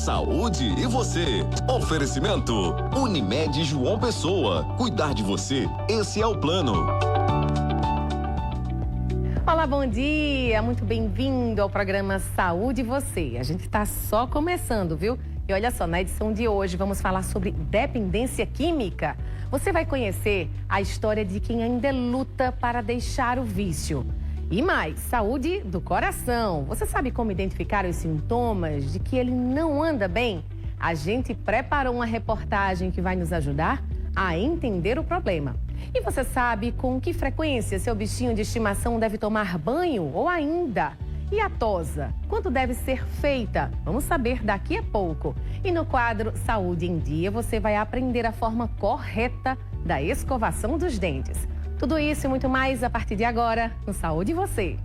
saúde e você. Oferecimento Unimed João Pessoa. Cuidar de você, esse é o plano. Olá, bom dia. Muito bem-vindo ao programa Saúde e Você. A gente está só começando, viu? E olha só, na edição de hoje vamos falar sobre dependência química. Você vai conhecer a história de quem ainda luta para deixar o vício. E mais, saúde do coração. Você sabe como identificar os sintomas de que ele não anda bem? A gente preparou uma reportagem que vai nos ajudar a entender o problema. E você sabe com que frequência seu bichinho de estimação deve tomar banho ou ainda? E a tosa? Quando deve ser feita? Vamos saber daqui a pouco. E no quadro Saúde em Dia, você vai aprender a forma correta da escovação dos dentes. Tudo isso e muito mais a partir de agora no Saúde e Você.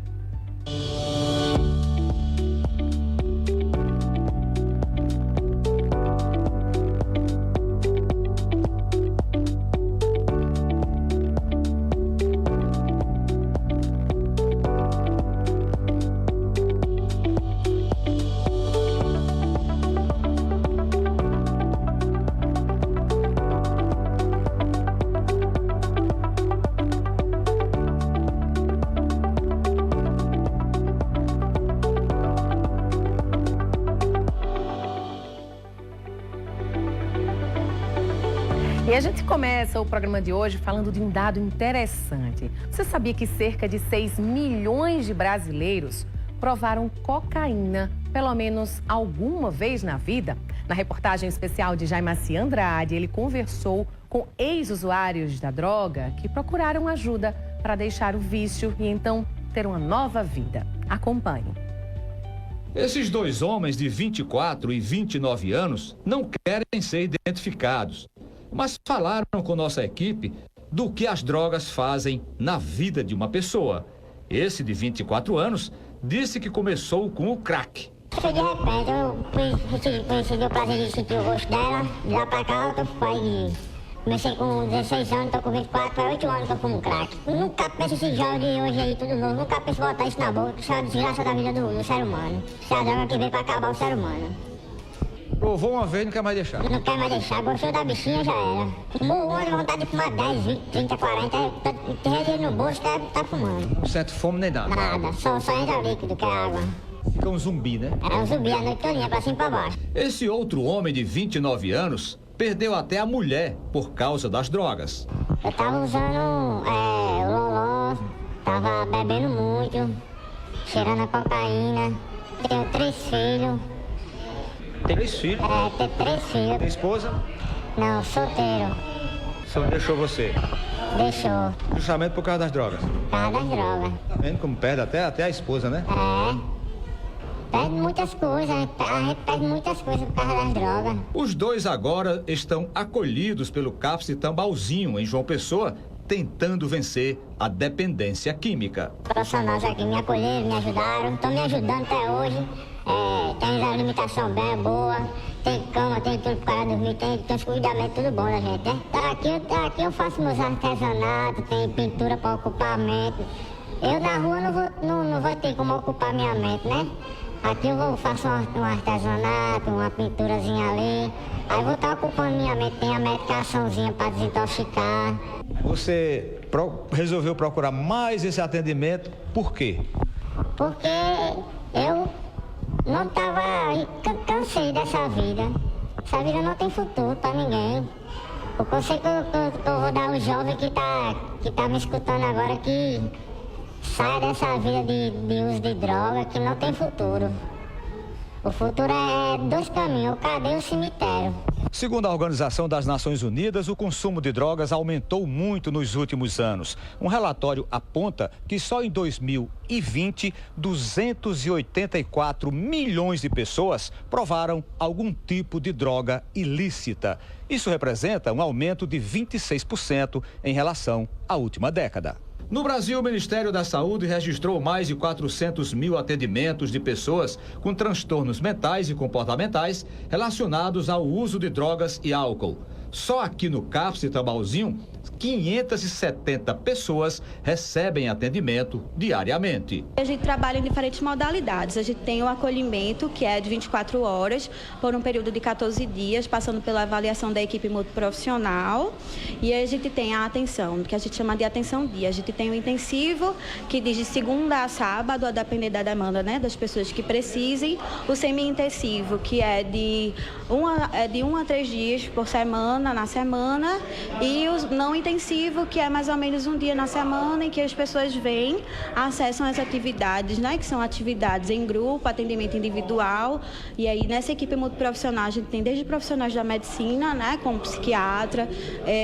E a gente começa o programa de hoje falando de um dado interessante. Você sabia que cerca de 6 milhões de brasileiros provaram cocaína pelo menos alguma vez na vida? Na reportagem especial de Jaimaci Andrade, ele conversou com ex-usuários da droga que procuraram ajuda para deixar o vício e então ter uma nova vida. Acompanhe. Esses dois homens de 24 e 29 anos não querem ser identificados, mas falaram com nossa equipe do que as drogas fazem na vida de uma pessoa. Esse de 24 anos disse que começou com o crack. Foi de repente, eu conheci o prazer de sentir o gosto dela, de lá pra cá comecei com 16 anos, tô com 24, faz 8 anos que eu fumo crack. Nunca penso esse jovem de hoje aí, tudo novo, nunca penso botar isso na boca, isso é a desgraça da vida do ser humano. Isso é a droga que veio pra acabar o ser humano. Provou uma vez e não quer mais deixar. Não quer mais deixar, gostou da bichinha, já era. Fumou uma, vontade de fumar 10, 20, 30, 40, tem dinheiro no bolso, tá fumando. Não sente fome nem nada. Nada, só entra líquido, que é água. Fica um zumbi, né? É um zumbi a noite todinha, pra cima e pra baixo. Esse outro homem de 29 anos perdeu até a mulher por causa das drogas. Eu tava usando o loló, tava bebendo muito, cheirando a cocaína, tenho 3 filhos. Tem 3 filhos? Tenho 3 filhos. Tem esposa? Não, solteiro. Só deixou você? Deixou. Justamente por causa das drogas? Por causa das drogas. Tá vendo como perde até a esposa, né? Perde muitas coisas, a gente perde muitas coisas por causa das drogas. Os dois agora estão acolhidos pelo CAPS Tambalzinho, em João Pessoa, tentando vencer a dependência química. Profissionais aqui me acolheram, me ajudaram, estão me ajudando até hoje. Tem alimentação bem boa, tem cama, tem tudo para dormir, tem os cuidamentos, tudo bom da gente, né? Aqui eu faço meus artesanatos, tem pintura para ocupar a mente. Eu na rua não vou ter como ocupar minha mente, né? Aqui eu faço um artesanato, uma pinturazinha ali, aí vou estar ocupando minha mente, tem a medicaçãozinha para desintoxicar. Você resolveu procurar mais esse atendimento, por quê? Porque eu não tava, cansei dessa vida. Essa vida não tem futuro pra ninguém. O conselho que eu vou dar ao jovem que tá me escutando agora, que saia dessa vida de uso de droga, que não tem futuro. O futuro é 2 caminhos, o cadeia e o cemitério. Segundo a Organização das Nações Unidas, o consumo de drogas aumentou muito nos últimos anos. Um relatório aponta que só em 2020, 284 milhões de pessoas provaram algum tipo de droga ilícita. Isso representa um aumento de 26% em relação à última década. No Brasil, o Ministério da Saúde registrou mais de 400 mil atendimentos de pessoas com transtornos mentais e comportamentais relacionados ao uso de drogas e álcool. Só aqui no CAPS Tambalzinho, 570 pessoas recebem atendimento diariamente. A gente trabalha em diferentes modalidades. A gente tem o acolhimento, que é de 24 horas, por um período de 14 dias, passando pela avaliação da equipe multiprofissional. E a gente tem a atenção, que a gente chama de atenção dia. A gente tem o intensivo, que diz de segunda a sábado, a depender da demanda, né, das pessoas que precisem. O semi-intensivo, que é de 1 a 3 dias por semana, na semana. E o não intensivo, que é mais ou menos um dia na semana, em que as pessoas vêm, acessam as atividades, né, que são atividades em grupo, atendimento individual. E aí, nessa equipe multiprofissional, a gente tem desde profissionais da medicina, né, como psiquiatra,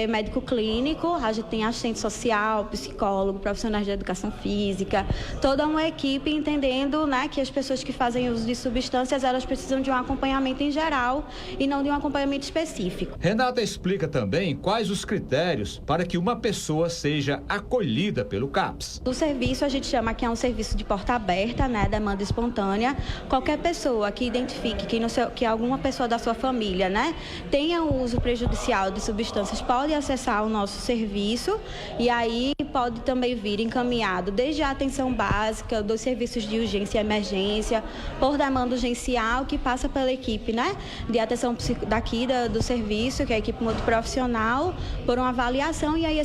médico clínico, a gente tem assistente social, psicólogo, profissionais de educação física, toda uma equipe entendendo, né, que as pessoas que fazem uso de substâncias, elas precisam de um acompanhamento em geral e não de um acompanhamento específico. Renata explica também quais os critérios para que uma pessoa seja acolhida pelo CAPS. O serviço a gente chama que é um serviço de porta aberta, né, demanda espontânea. Qualquer pessoa que identifique que alguma pessoa da sua família, né, tenha um uso prejudicial de substâncias pode acessar o nosso serviço e aí pode também vir encaminhado desde a atenção básica, dos serviços de urgência e emergência, por demanda urgencial, que passa pela equipe, né, de atenção daqui do serviço, que é a equipe multiprofissional, por uma avaliação, e aí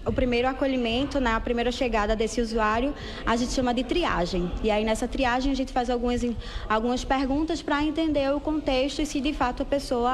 o primeiro acolhimento, né, a primeira chegada desse usuário, a gente chama de triagem. E aí nessa triagem a gente faz algumas perguntas para entender o contexto e se de fato a pessoa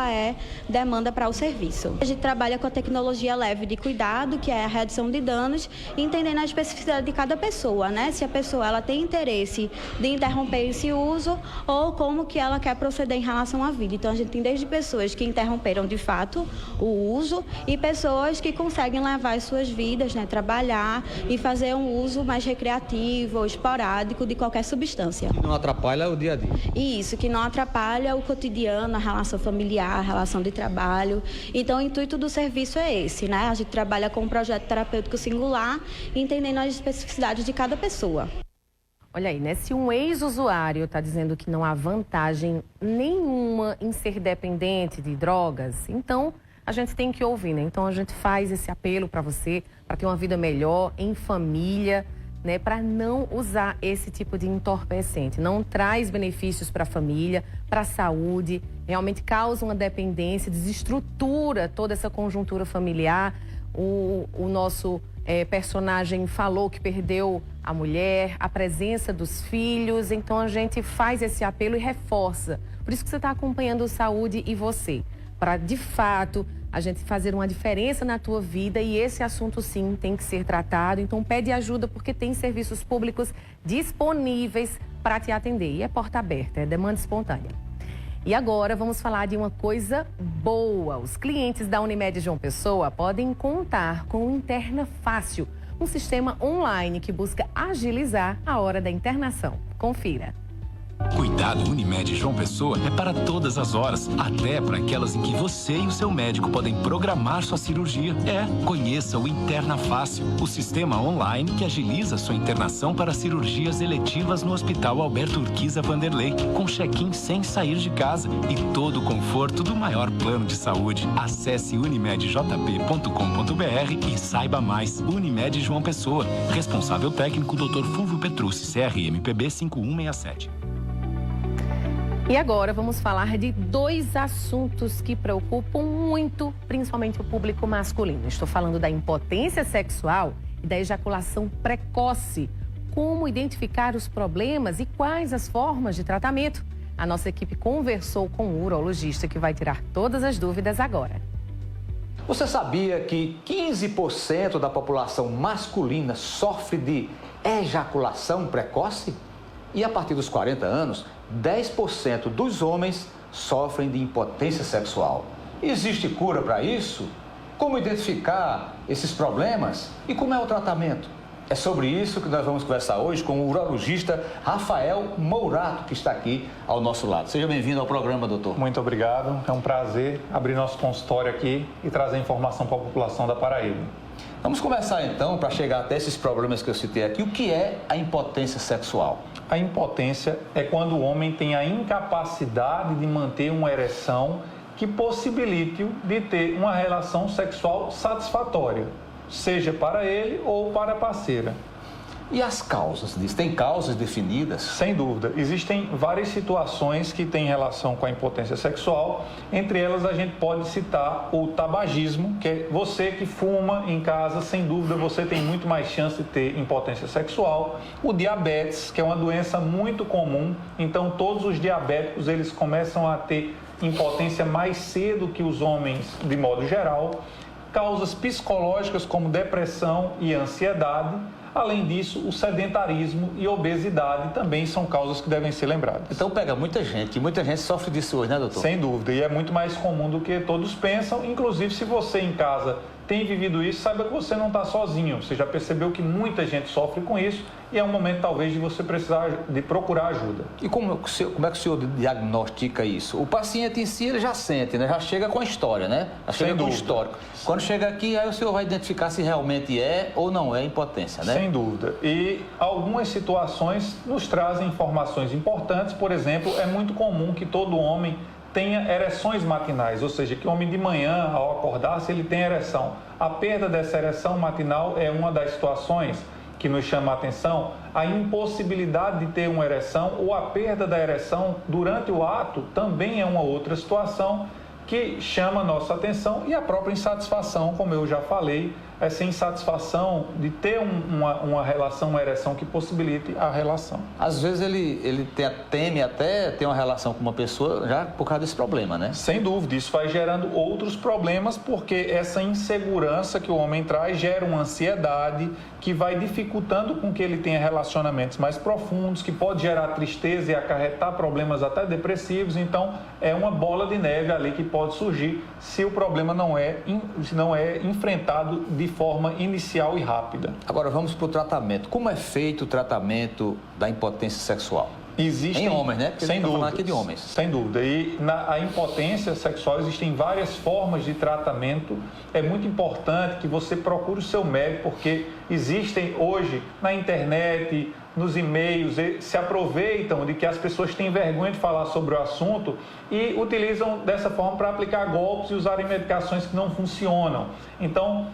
demanda para o serviço. A gente trabalha com a tecnologia leve de cuidado, que é a redução de danos, entendendo a especificidade de cada pessoa, né? Se a pessoa ela tem interesse de interromper esse uso ou como que ela quer proceder em relação à vida. Então a gente tem desde pessoas que interromperam de fato o uso e pessoas que conseguem levar as suas vidas, né, trabalhar e fazer um uso mais recreativo ou esporádico de qualquer substância. Que não atrapalha o dia a dia. Isso, que não atrapalha o cotidiano, a relação familiar, a relação de trabalho. Então, o intuito do serviço é esse, né? A gente trabalha com um projeto terapêutico singular, entendendo as especificidades de cada pessoa. Olha aí, né? Se um ex-usuário está dizendo que não há vantagem nenhuma em ser dependente de drogas, então a gente tem que ouvir, né? Então a gente faz esse apelo para você, para ter uma vida melhor, em família, né? Para não usar esse tipo de entorpecente. Não traz benefícios para a família, para a saúde, realmente causa uma dependência, desestrutura toda essa conjuntura familiar. O nosso personagem falou que perdeu a mulher, a presença dos filhos, então a gente faz esse apelo e reforça. Por isso que você está acompanhando o Saúde e Você, para de fato a gente fazer uma diferença na tua vida, e esse assunto sim tem que ser tratado. Então pede ajuda, porque tem serviços públicos disponíveis para te atender. E é porta aberta, é demanda espontânea. E agora vamos falar de uma coisa boa. Os clientes da Unimed João Pessoa podem contar com o Interna Fácil, um sistema online que busca agilizar a hora da internação. Confira. Cuidado Unimed João Pessoa é para todas as horas, até para aquelas em que você e o seu médico podem programar sua cirurgia. Conheça o Interna Fácil, o sistema online que agiliza sua internação para cirurgias eletivas no Hospital Alberto Urquiza Vanderlei, com check-in sem sair de casa e todo o conforto do maior plano de saúde. Acesse unimedjp.com.br e saiba mais. Unimed João Pessoa, responsável técnico Dr. Fulvio Petrucci, CRMPB 5167. E agora vamos falar de dois assuntos que preocupam muito, principalmente o público masculino. Estou falando da impotência sexual e da ejaculação precoce. Como identificar os problemas e quais as formas de tratamento? A nossa equipe conversou com um urologista que vai tirar todas as dúvidas agora. Você sabia que 15% da população masculina sofre de ejaculação precoce? E a partir dos 40 anos, 10% dos homens sofrem de impotência sexual. Existe cura para isso? Como identificar esses problemas? E como é o tratamento? É sobre isso que nós vamos conversar hoje com o urologista Rafael Mourato, que está aqui ao nosso lado. Seja bem-vindo ao programa, doutor. Muito obrigado. É um prazer abrir nosso consultório aqui e trazer informação para a população da Paraíba. Vamos começar então, para chegar até esses problemas que eu citei aqui. O que é a impotência sexual? A impotência é quando o homem tem a incapacidade de manter uma ereção que possibilite-o de ter uma relação sexual satisfatória, seja para ele ou para a parceira. E as causas disso? Tem causas definidas? Sem dúvida. Existem várias situações que têm relação com a impotência sexual. Entre elas, a gente pode citar o tabagismo, que é você que fuma em casa, sem dúvida, você tem muito mais chance de ter impotência sexual. O diabetes, que é uma doença muito comum. Então, todos os diabéticos, eles começam a ter impotência mais cedo que os homens, de modo geral. Causas psicológicas, como depressão e ansiedade. Além disso, o sedentarismo e obesidade também são causas que devem ser lembradas. Então pega muita gente sofre disso hoje, né, doutor? Sem dúvida, e é muito mais comum do que todos pensam. Inclusive, se você em casa tem vivido isso, saiba que você não está sozinho. Você já percebeu que muita gente sofre com isso e é um momento talvez de você precisar de procurar ajuda. E como é que o senhor diagnostica isso? O paciente em si, ele já sente, né? Já chega com a história, né? Já chega com o histórico. Quando chega aqui, aí o senhor vai identificar se realmente é ou não é impotência, né? Sem dúvida. E algumas situações nos trazem informações importantes. Por exemplo, é muito comum que todo homem tenha ereções matinais, ou seja, que o homem de manhã, ao acordar-se, ele tem ereção. A perda dessa ereção matinal é uma das situações que nos chama a atenção. A impossibilidade de ter uma ereção ou a perda da ereção durante o ato também é uma outra situação que chama a nossa atenção, e a própria insatisfação, como eu já falei, essa insatisfação de ter uma relação, uma ereção que possibilite a relação. Às vezes ele teme até ter uma relação com uma pessoa já por causa desse problema, né? Sem dúvida, isso vai gerando outros problemas, porque essa insegurança que o homem traz gera uma ansiedade que vai dificultando com que ele tenha relacionamentos mais profundos, que pode gerar tristeza e acarretar problemas até depressivos. Então, é uma bola de neve ali que pode surgir se o problema não é enfrentado de forma inicial e rápida. Agora vamos para o tratamento. Como é feito o tratamento da impotência sexual? Existem, em homens, né? Porque sem dúvida, falando aqui de homens. Sem dúvida. E a impotência sexual existem várias formas de tratamento. É muito importante que você procure o seu médico, porque existem hoje na internet, nos e-mails, se aproveitam de que as pessoas têm vergonha de falar sobre o assunto e utilizam dessa forma para aplicar golpes e usarem medicações que não funcionam. Então,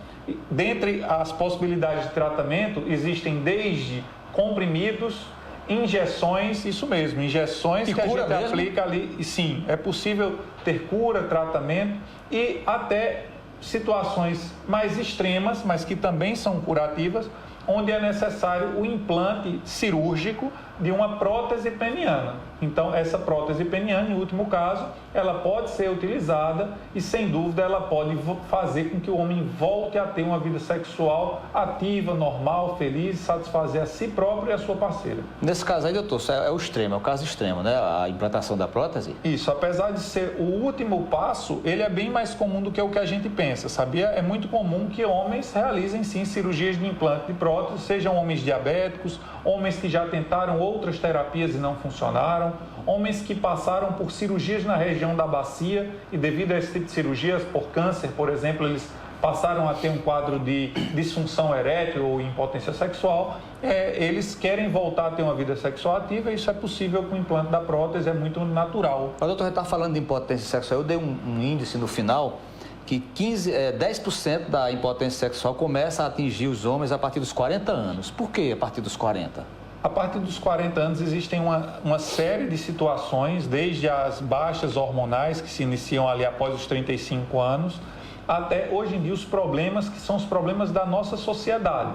dentre as possibilidades de tratamento, existem desde comprimidos, injeções, isso mesmo, injeções que a gente aplica ali. E sim, é possível ter cura, tratamento e até situações mais extremas, mas que também são curativas, onde é necessário o implante cirúrgico de uma prótese peniana. Então, essa prótese peniana, em último caso, ela pode ser utilizada e, sem dúvida, ela pode fazer com que o homem volte a ter uma vida sexual ativa, normal, feliz, satisfazer a si próprio e a sua parceira. Nesse caso aí, doutor, é o extremo, é o caso extremo, né? A implantação da prótese? Isso, apesar de ser o último passo, ele é bem mais comum do que o que a gente pensa, sabia? É muito comum que homens realizem, sim, cirurgias de implante de prótese, sejam homens diabéticos, homens que já tentaram outras terapias e não funcionaram, homens que passaram por cirurgias na região da bacia e devido a esse tipo de cirurgias, por câncer, por exemplo, eles passaram a ter um quadro de disfunção erétil ou impotência sexual, eles querem voltar a ter uma vida sexual ativa e isso é possível com o implante da prótese, é muito natural. Mas, doutor, a gente está falando de impotência sexual, eu dei um índice no final que 10% da impotência sexual começa a atingir os homens a partir dos 40 anos. Por que a partir dos 40? A partir dos 40 anos existem uma série de situações, desde as baixas hormonais que se iniciam ali após os 35 anos, até hoje em dia os problemas que são os problemas da nossa sociedade.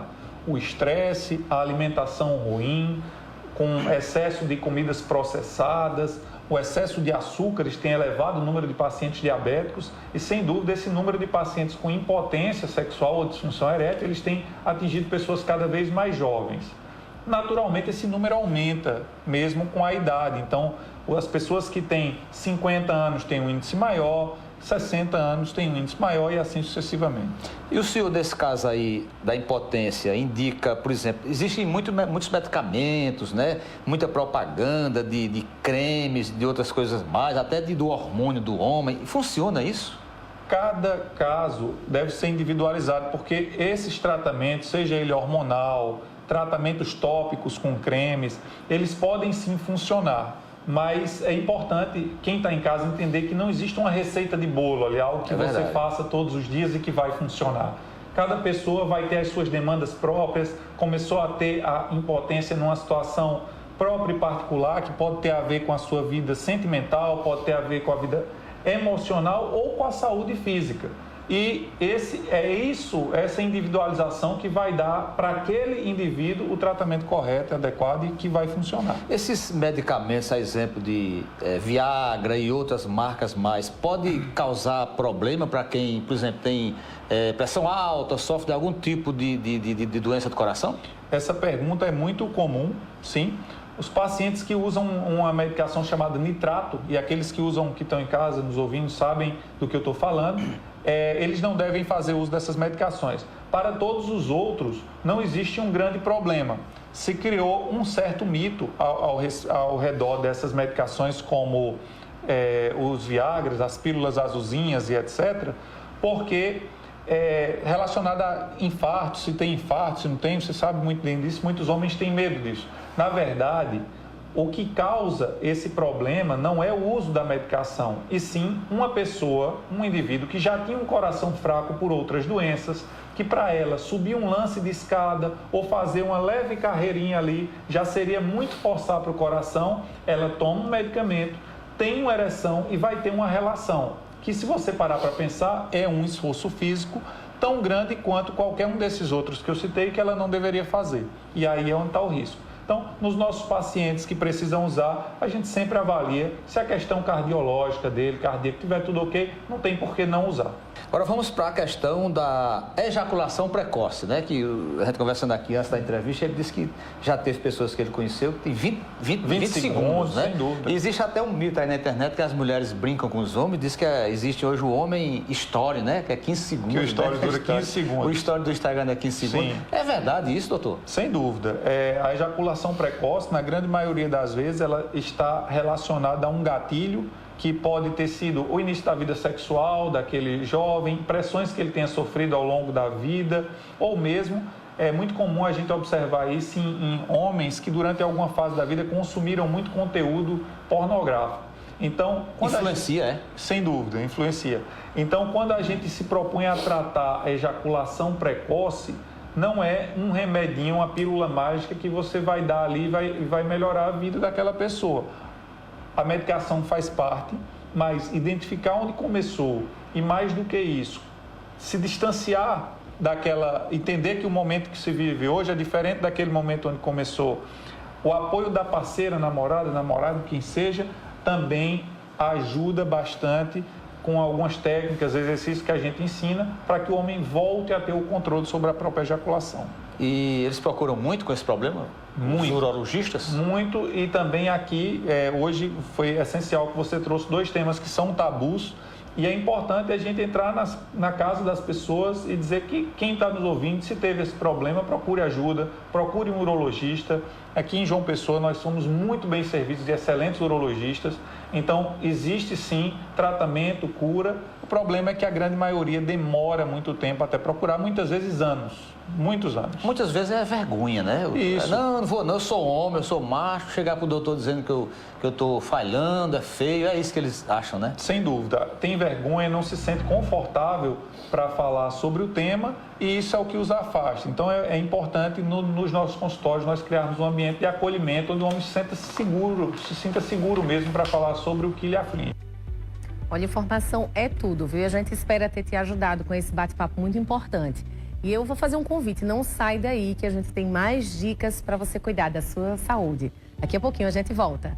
O estresse, a alimentação ruim, com excesso de comidas processadas, o excesso de açúcares tem elevado o número de pacientes diabéticos e, sem dúvida, esse número de pacientes com impotência sexual ou disfunção erétil, eles têm atingido pessoas cada vez mais jovens. Naturalmente, esse número aumenta mesmo com a idade. Então, as pessoas que têm 50 anos têm um índice maior, 60 anos têm um índice maior e assim sucessivamente. E o senhor, nesse caso aí da impotência, indica, por exemplo, existem muitos medicamentos, né? Muita propaganda de cremes, de outras coisas mais, até do hormônio do homem. Funciona isso? Cada caso deve ser individualizado, porque esses tratamentos, seja ele hormonal, tratamentos tópicos com cremes, eles podem sim funcionar. Mas é importante quem está em casa entender que não existe uma receita de bolo ali, algo que você faça todos os dias e que vai funcionar. Cada pessoa vai ter as suas demandas próprias, começou a ter a impotência numa situação própria e particular, que pode ter a ver com a sua vida sentimental, pode ter a ver com a vida emocional ou com a saúde física. E essa individualização que vai dar para aquele indivíduo o tratamento correto, adequado e que vai funcionar. Esses medicamentos, a exemplo de Viagra e outras marcas mais, pode causar problema para quem, por exemplo, tem pressão alta, sofre de algum tipo de doença do coração? Essa pergunta é muito comum, sim. Os pacientes que usam uma medicação chamada nitrato, e aqueles que estão em casa, nos ouvindo, sabem do que eu estou falando, eles não devem fazer uso dessas medicações. Para todos os outros, não existe um grande problema. Se criou um certo mito ao redor dessas medicações, como os Viagras, as pílulas azulzinhas e etc., porque relacionada a infarto, se tem infarto, se não tem, você sabe muito bem disso, muitos homens têm medo disso. Na verdade, o que causa esse problema não é o uso da medicação, e sim uma pessoa, um indivíduo que já tinha um coração fraco por outras doenças, que para ela subir um lance de escada ou fazer uma leve carreirinha ali já seria muito forçar para o coração, ela toma um medicamento, tem uma ereção e vai ter uma relação, que se você parar para pensar, é um esforço físico tão grande quanto qualquer um desses outros que eu citei que ela não deveria fazer. E aí é onde está o risco. Então, nos nossos pacientes que precisam usar, a gente sempre avalia se a questão cardiológica dele, cardíaco, tiver tudo ok, não tem por que não usar. Agora vamos para a questão da ejaculação precoce, né? Que a gente conversando aqui antes da entrevista, ele disse que já teve pessoas que ele conheceu que tem 20 segundos, né? Sem dúvida. E existe até um mito aí na internet que as mulheres brincam com os homens, diz que existe hoje o homem story, né? Que é 15 segundos. Que o story né? dura 15 segundos. O story do Instagram é 15 segundos. Sim. É verdade isso, doutor? Sem dúvida. A ejaculação precoce, na grande maioria das vezes, ela está relacionada a um gatilho que pode ter sido o início da vida sexual daquele jovem, pressões que ele tenha sofrido ao longo da vida, ou mesmo é muito comum a gente observar isso em homens que durante alguma fase da vida consumiram muito conteúdo pornográfico. Então, influencia, Sem dúvida, influencia. Então, quando a gente se propõe a tratar a ejaculação precoce, não é um remedinho, uma pílula mágica que você vai dar ali e vai melhorar a vida daquela pessoa. A medicação faz parte, mas identificar onde começou e, mais do que isso, se distanciar daquela, entender que o momento que se vive hoje é diferente daquele momento onde começou. O apoio da parceira, namorado, quem seja, também ajuda bastante com algumas técnicas, exercícios que a gente ensina para que o homem volte a ter o controle sobre a própria ejaculação. E eles procuram muito com esse problema? Muito. Os urologistas? Muito, e também aqui, hoje foi essencial que você trouxe dois temas que são tabus, e é importante a gente entrar na casa das pessoas e dizer que quem está nos ouvindo, se teve esse problema, procure ajuda, procure um urologista. Aqui em João Pessoa nós somos muito bem servidos de excelentes urologistas, então existe sim tratamento, cura. O problema é que a grande maioria demora muito tempo até procurar, muitas vezes anos, muitos anos. Muitas vezes é vergonha, né? Isso. Não vou não, eu sou homem, eu sou macho, chegar pro doutor dizendo que eu tô falhando, é feio, é isso que eles acham, né? Sem dúvida, tem vergonha, não se sente confortável para falar sobre o tema e isso é o que os afasta. Então é importante nos nossos consultórios nós criarmos um ambiente de acolhimento onde o homem se sinta seguro mesmo para falar sobre o que lhe aflige. Olha, informação é tudo, viu? A gente espera ter te ajudado com esse bate-papo muito importante. E eu vou fazer um convite, não sai daí que a gente tem mais dicas para você cuidar da sua saúde. Daqui a pouquinho a gente volta.